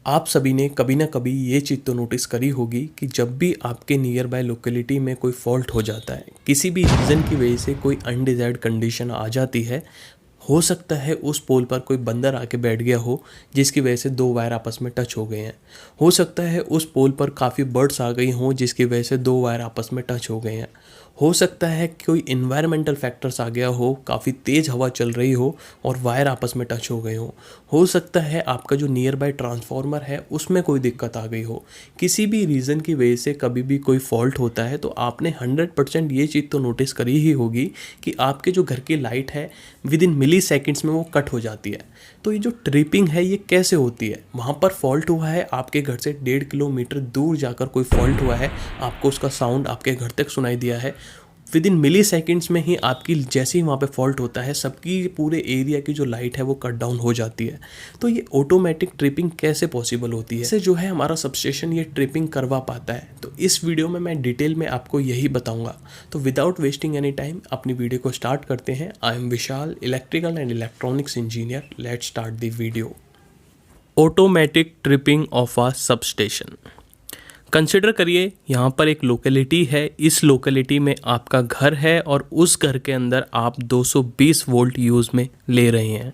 आप सभी ने कभी ना कभी ये चीज़ तो नोटिस करी होगी कि जब भी आपके नियर बाय लोकेलिटी में कोई फॉल्ट हो जाता है, किसी भी रीज़न की वजह से कोई अनडिज़ायर्ड कंडीशन आ जाती है, हो सकता है उस पोल पर कोई बंदर आके बैठ गया हो जिसकी वजह से दो वायर आपस में टच हो गए हैं। हो सकता है उस पोल पर काफ़ी बर्ड्स आ गई हों जिसकी वजह से दो वायर आपस में टच हो गए हैं। हो सकता है कोई इन्वायरमेंटल फैक्टर्स आ गया हो, काफ़ी तेज़ हवा चल रही हो और वायर आपस में टच हो गए हो सकता है आपका जो नियर बाय ट्रांसफार्मर है उसमें कोई दिक्कत आ गई हो। किसी भी रीज़न की वजह से कभी भी कोई फॉल्ट होता है तो आपने 100% ये चीज़ तो नोटिस करी ही होगी कि आपके जो घर की लाइट है विद इन मिली सेकेंड्स में वो कट हो जाती है। तो ये जो ट्रिपिंग है ये कैसे होती है? वहाँ पर फॉल्ट हुआ है, आपके घर से 1.5 किलोमीटर दूर जाकर कोई फॉल्ट हुआ है, आपको उसका साउंड आपके घर तक सुनाई दिया है, विद इन मिली सेकेंड्स में ही आपकी जैसे ही वहाँ पे फॉल्ट होता है सबकी पूरे एरिया की जो लाइट है वो कट डाउन हो जाती है। तो ये ऑटोमेटिक ट्रिपिंग कैसे पॉसिबल होती है? इससे जो है हमारा सबस्टेशन ये ट्रिपिंग करवा पाता है। तो इस वीडियो में मैं डिटेल में आपको यही बताऊंगा। तो विदाउट वेस्टिंग एनी टाइम अपनी वीडियो को स्टार्ट करते हैं। I am Vishal, electrical and electronics engineer. Let's start the video. Automatic tripping of a substation. Consider करिए यहाँ पर एक लोकेलिटी है, इस लोकेलिटी में आपका घर है और उस घर के अंदर आप 220 वोल्ट यूज़ में ले रहे हैं।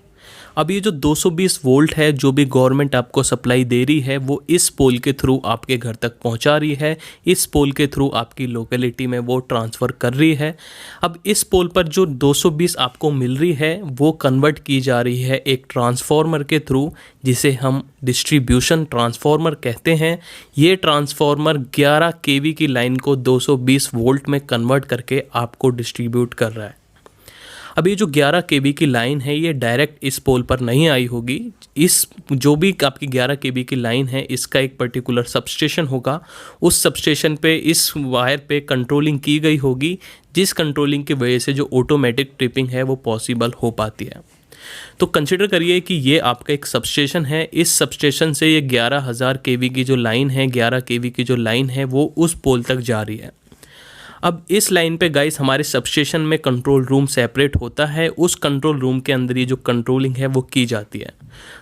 अब ये जो 220 वोल्ट है जो भी गवर्नमेंट आपको सप्लाई दे रही है वो इस पोल के थ्रू आपके घर तक पहुंचा रही है, इस पोल के थ्रू आपकी लोकेलिटी में वो ट्रांसफ़र कर रही है। अब इस पोल पर जो 220 आपको मिल रही है वो कन्वर्ट की जा रही है एक ट्रांसफार्मर के थ्रू जिसे हम डिस्ट्रीब्यूशन ट्रांसफार्मर कहते हैं। ये ट्रांसफार्मर 11 केवी की लाइन को 220 वोल्ट में कन्वर्ट करके आपको डिस्ट्रीब्यूट कर रहा है। अब ये जो 11 केवी की लाइन है ये डायरेक्ट इस पोल पर नहीं आई होगी। इस जो भी आपकी 11 केवी की लाइन है इसका एक पर्टिकुलर सबस्टेशन होगा, उस सबस्टेशन पे इस वायर पे कंट्रोलिंग की गई होगी, जिस कंट्रोलिंग की वजह से जो ऑटोमेटिक ट्रिपिंग है वो पॉसिबल हो पाती है। तो कंसिडर करिए कि ये आपका एक सबस्टेशन है, इस सबस्टेशन से ये 11,000 केवी की जो लाइन है, 11 केवी की जो लाइन है वो उस पोल तक जा रही है। अब इस लाइन पे गाइस हमारे सबस्टेशन में कंट्रोल रूम सेपरेट होता है, उस कंट्रोल रूम के अंदर ये जो कंट्रोलिंग है वो की जाती है।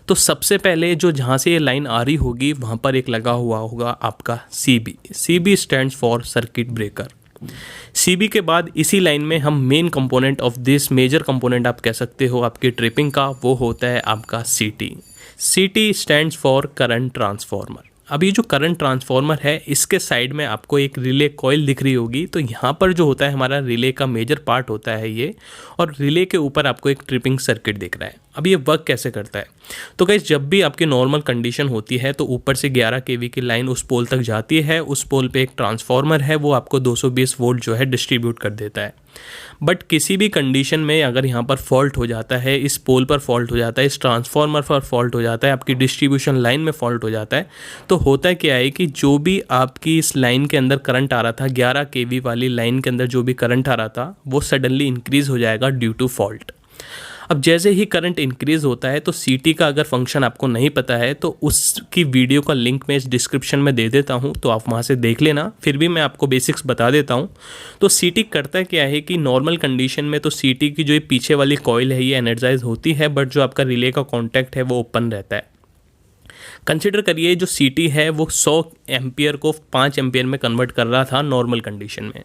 तो सबसे पहले जो जहाँ से ये लाइन आ रही होगी वहाँ पर एक लगा हुआ होगा आपका CB। CB stands for circuit breaker. CB के बाद इसी लाइन में हम main component of this, major component आप कह सकते हो आपकी ट्रिपिंग का, वो होता है आपका CT। CT stands for current transformer. अब ये जो करंट ट्रांसफार्मर है इसके साइड में आपको एक रिले कॉइल दिख रही होगी। तो यहाँ पर जो होता है हमारा रिले का मेजर पार्ट होता है ये, और रिले के ऊपर आपको एक ट्रिपिंग सर्किट दिख रहा है। अब ये वर्क कैसे करता है? तो गाइस जब भी आपकी नॉर्मल कंडीशन होती है तो ऊपर से 11 केवी की लाइन उस पोल तक जाती है, उस पोल पे एक ट्रांसफार्मर है वो आपको 220 वोल्ट जो है डिस्ट्रीब्यूट कर देता है। बट किसी भी कंडीशन में अगर यहाँ पर फॉल्ट हो जाता है, इस पोल पर फॉल्ट हो जाता है, इस ट्रांसफार्मर पर फॉल्ट हो जाता है, आपकी डिस्ट्रीब्यूशन लाइन में फॉल्ट हो जाता है, तो होता क्या है कि जो भी आपकी इस लाइन के अंदर करंट आ रहा था, 11 केवी वाली लाइन के अंदर जो भी करंट आ रहा था वो सडनली इंक्रीज़ हो जाएगा ड्यू टू फॉल्ट। अब जैसे ही करंट इंक्रीज़ होता है तो CT का अगर फंक्शन आपको नहीं पता है तो उसकी वीडियो का लिंक मैं इस डिस्क्रिप्शन में दे देता हूं, तो आप वहां से देख लेना। फिर भी मैं आपको बेसिक्स बता देता हूं। तो CT करता क्या है कि नॉर्मल कंडीशन में तो CT की जो ये पीछे वाली कॉइल है ये एनर्जाइज होती है, बट जो आपका रिले का कॉन्टैक्ट है वो ओपन रहता है। कंसिडर करिए जो CT है वो 100 एम्पियर को 5 एम्पियर में कन्वर्ट कर रहा था नॉर्मल कंडीशन में।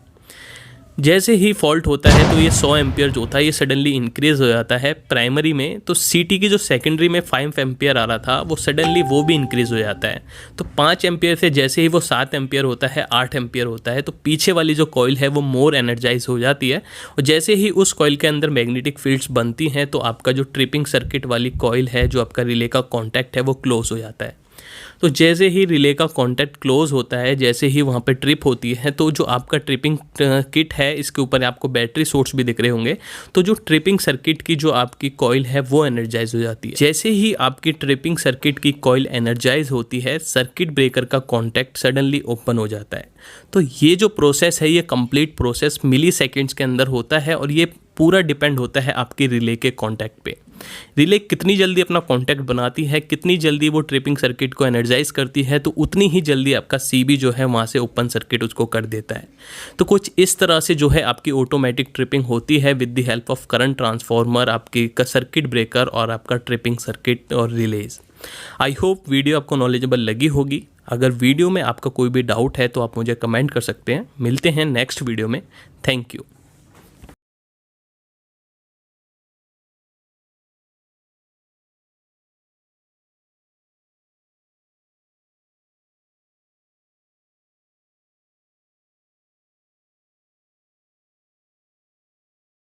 जैसे ही फॉल्ट होता है तो ये 100 एम्पियर जो था ये सडनली इंक्रीज़ हो जाता है प्राइमरी में। तो CT की जो सेकेंडरी में 5 एम्पियर आ रहा था वो सडनली वो भी इंक्रीज़ हो जाता है। तो 5 एम्पियर से जैसे ही वो 7 एम्पियर होता है, 8 एम्पियर होता है, तो पीछे वाली जो कॉइल है वो मोर एनर्जाइज हो जाती है। और जैसे ही उस कॉइल के अंदर मैग्नेटिक फील्ड्स बनती हैं तो आपका जो ट्रिपिंग सर्किट वाली कॉइल है, जो आपका रिले का कॉन्टैक्ट है, वो क्लोज हो जाता है। तो जैसे ही रिले का कॉन्टैक्ट क्लोज होता है, जैसे ही वहाँ पे ट्रिप होती है, तो जो आपका ट्रिपिंग किट है इसके ऊपर आपको बैटरी सोर्स भी दिख रहे होंगे। तो जो ट्रिपिंग सर्किट की जो आपकी कॉइल है वो एनर्जाइज हो जाती है। जैसे ही आपकी ट्रिपिंग सर्किट की कॉइल एनर्जाइज होती है, सर्किट ब्रेकर का कॉन्टैक्ट सडनली ओपन हो जाता है। तो ये जो प्रोसेस है ये कंप्लीट प्रोसेस मिली सेकेंड्स के अंदर होता है और ये पूरा डिपेंड होता है आपकी रिले के कॉन्टैक्ट पे। रिले कितनी जल्दी अपना कॉन्टैक्ट बनाती है, कितनी जल्दी वो ट्रिपिंग सर्किट को एनर्जाइज करती है, तो उतनी ही जल्दी आपका CB जो है वहाँ से ओपन सर्किट उसको कर देता है। तो कुछ इस तरह से जो है आपकी ऑटोमेटिक ट्रिपिंग होती है with the help of current transformer, आपकी सर्किट ब्रेकर और आपका ट्रिपिंग सर्किट और रिलेज। आई होप वीडियो आपको नॉलेजेबल लगी होगी। अगर वीडियो में आपका कोई भी डाउट है तो आप मुझे कमेंट कर सकते हैं। मिलते हैं नेक्स्ट वीडियो में। Thank you.